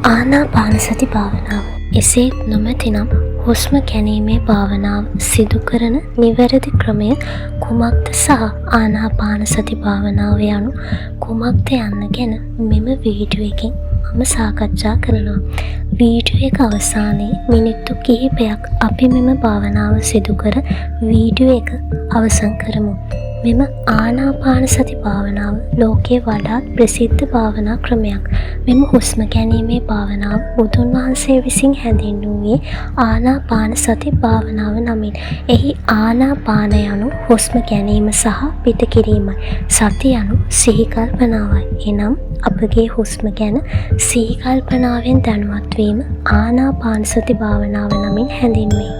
ආනාපානසති භාවනාව. එසේත් නොමැතිනම් හුස්ම ගැනීමේ භාවනාව සිදු කරන නිවැරදි ක්‍රමය කුමක්ද සහ ආනාපානසති භාවනාව යනු කුමක්ද යන්න ගැන මෙම වීඩියෝ එකෙන් මම සාකච්ඡා කරනවා. වීඩියෝ එක අවසානයේ මිනිත්තු කිහිපයක් අපි මෙම භාවනාව සිදු කර වීඩියෝ එක අවසන් කරමු. මෙම ආනාපානසති භාවනාව ලෝකයේ වඩාත් ප්‍රසිද්ධ භාවනා ක්‍රමයක්. මෙම හුස්ම ගැනීමේ භාවනාව බුදුන් වහන්සේ විසින් හැඳින්වුවේ ආනාපානසති භාවනාව නමින්. එහි ආනාපාන යනු හුස්ම ගැනීම සහ පිට කිරීමයි. සති යනු සිහි කල්පනාවයි. එනම් අපගේ හුස්ම ගැන සිහි කල්පනාවෙන් දැනුවත් වීම ආනාපානසති භාවනාව නමින් හැඳින්වේ.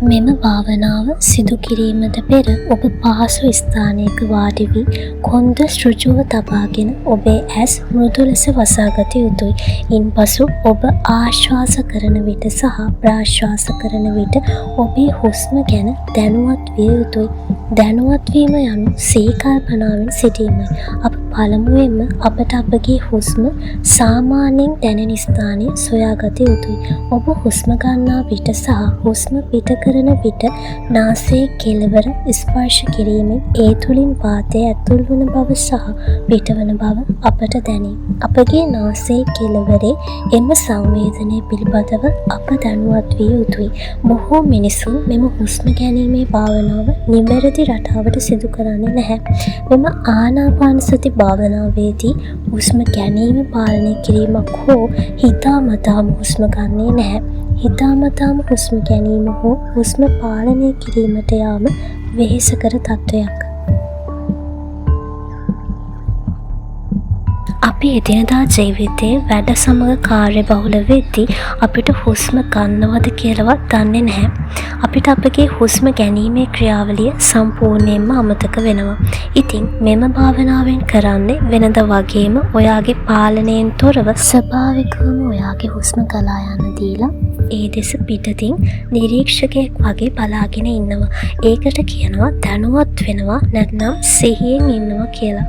මෙම භාවනාව සිදු කිරීමට පෙර ඔබ පහසු ස්ථානයක වාඩි වී කොන්ද ඍජුව තබාගෙන ඔබේ ඇස් මෘදු ලෙස වසාගත යුතුයි. ඉන්පසු ඔබ ආශ්වාස කරන විට සහ ප්‍රාශ්වාස කරන විට ඔබේ හුස්ම ගැන දැනුවත් විය යුතුයි. දැනුවත් වීම යනු සිහි කල්පනාවෙන් සිටීමයි. අප පළමුවෙන්ම අපට අපගේ හුස්ම සාමාන්‍යයෙන් දැනෙන ස්ථානය සොයාගත යුතුයි. ඔබ හුස්ම ගන්නා විට සහ හුස්ම පිට කරන විට නාසයේ කෙළවර ස්පර්ශ කිරීමෙන් ඒ තුළින් වාතය ඇතුල් වන බව සහ පිටවන බව අපට දැනේ. අපගේ නාසයේ කෙළවරේ එම සංවේදනය පිළිබඳව අප දැනුවත් විය යුතුයි. බොහෝ මිනිසුන් මෙම හුස්ම ගැනීමේ භාවනාව නිවැරදි රටාවට සිදු කරන්නේ නැහැ. මෙම ආනාපානසති භාවනාවේදී හුස්ම ගැනීම පාලනය කිරීමක් හෝ හිතාමතාම හුස්ම ගන්නේ නැහැ. හිතාමතාම හුස්ම ගැනීම හෝ හුස්ම පාලනය කිරීමට යාම වෙහෙසකර තත්ත්වයක්. අපි එදිනදා ජීවිතයේ වැඩ සමග කාර්යබහුල වෙද්දී අපිට හුස්ම ගන්නවද කියලාවත් දන්නේ නැහැ. අපිට අපගේ හුස්ම ගැනීමේ ක්‍රියාවලිය සම්පූර්ණයෙන්ම අමතක වෙනවා. ඉතින් මෙම භාවනාවෙන් කරන්නේ වෙනද වගේම ඔයාගේ පාලනයෙන් තොරව ස්වභාවිකවම ඔයාගේ හුස්ම ගලා යන්න දීලා ඒ දෙස පිටතින් නිරීක්ෂකයෙක් වගේ බලාගෙන ඉන්නවා. ඒකට කියනවා දැනුවත් වෙනවා නැත්නම් සිහියෙන් ඉන්නවා කියලා.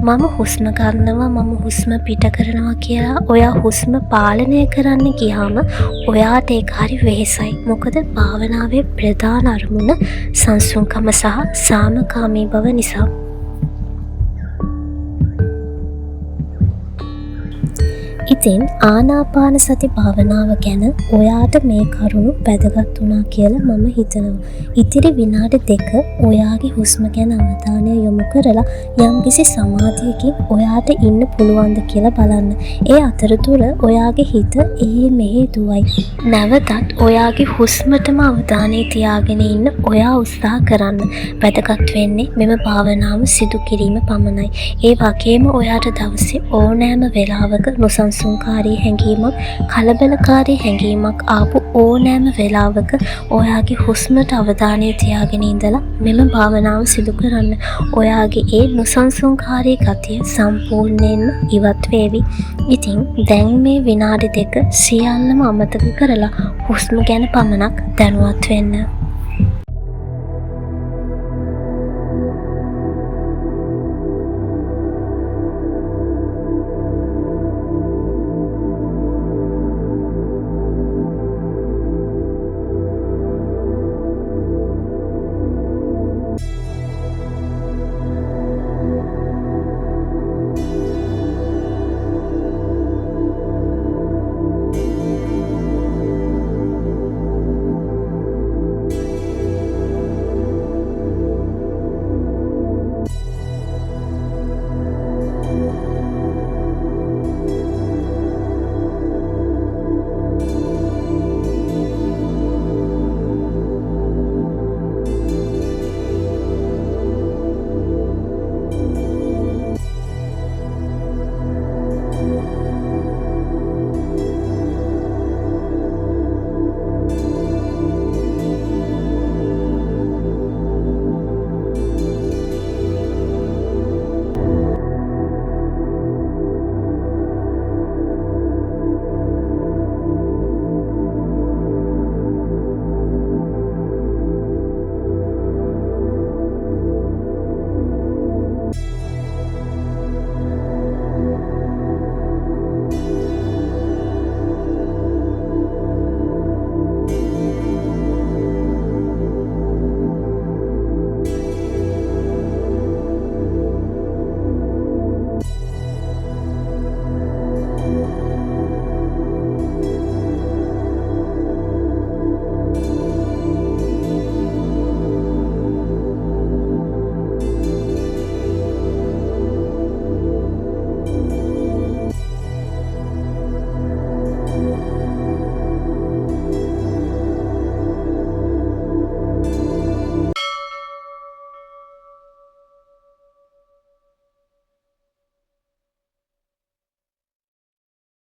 මම හුස්ම ගන්නවා මම හුස්ම පිට කරනවා කියලා ඔයා හුස්ම පාලනය කරන්න ගියාම ඔයාට ඒක හරි වෙහෙසයි. මොකද භාවනාවේ ප්‍රධාන අරමුණ සංසුන්කම සහ සාමකාමී බව නිසා. ඉතින් ආනාපානසති භාවනාව ගැන ඔයාට මේ කරුණු වැදගත් වුණා කියලා මම හිතනවා. ඉතිරි විනාඩි 2 ඔයාගේ හුස්ම ගැන අවධානය යොමු කරලා යම්කිසි සමාධියකින් ඔයාට ඉන්න පුළුවන්ද කියලා බලන්න. ඒ අතරතුර ඔයාගේ හිත මෙහෙ දුවයි. නැවතත් ඔයාගේ හුස්මටම අවධානය තියාගෙන ඉන්න ඔයා උත්සාහ කරන්න. වැදගත් වෙන්නේ මෙම භාවනාව සිදු කිරීම පමණයි. ඒ වගේම ඔයාට දවසේ ඕනෑම වෙලාවක සංකාරී හැඟීමක් කලබලකාරී හැඟීමක් ආපු ඕනෑම වෙලාවක ඔයාගේ හුස්මට අවධානය තියාගෙන ඉඳලා මෙම භාවනාව සිදු කරන්න. ඔයාගේ ඒ නොසන්සුන්කාරී ගතිය සම්පූර්ණයෙන්ම ඉවත් වේවි. ඉතින් දැන් මේ විනාඩි 2 සියල්ලම අමතක කරලා හුස්ම ගැන පමණක් දැනුවත් වෙන්න.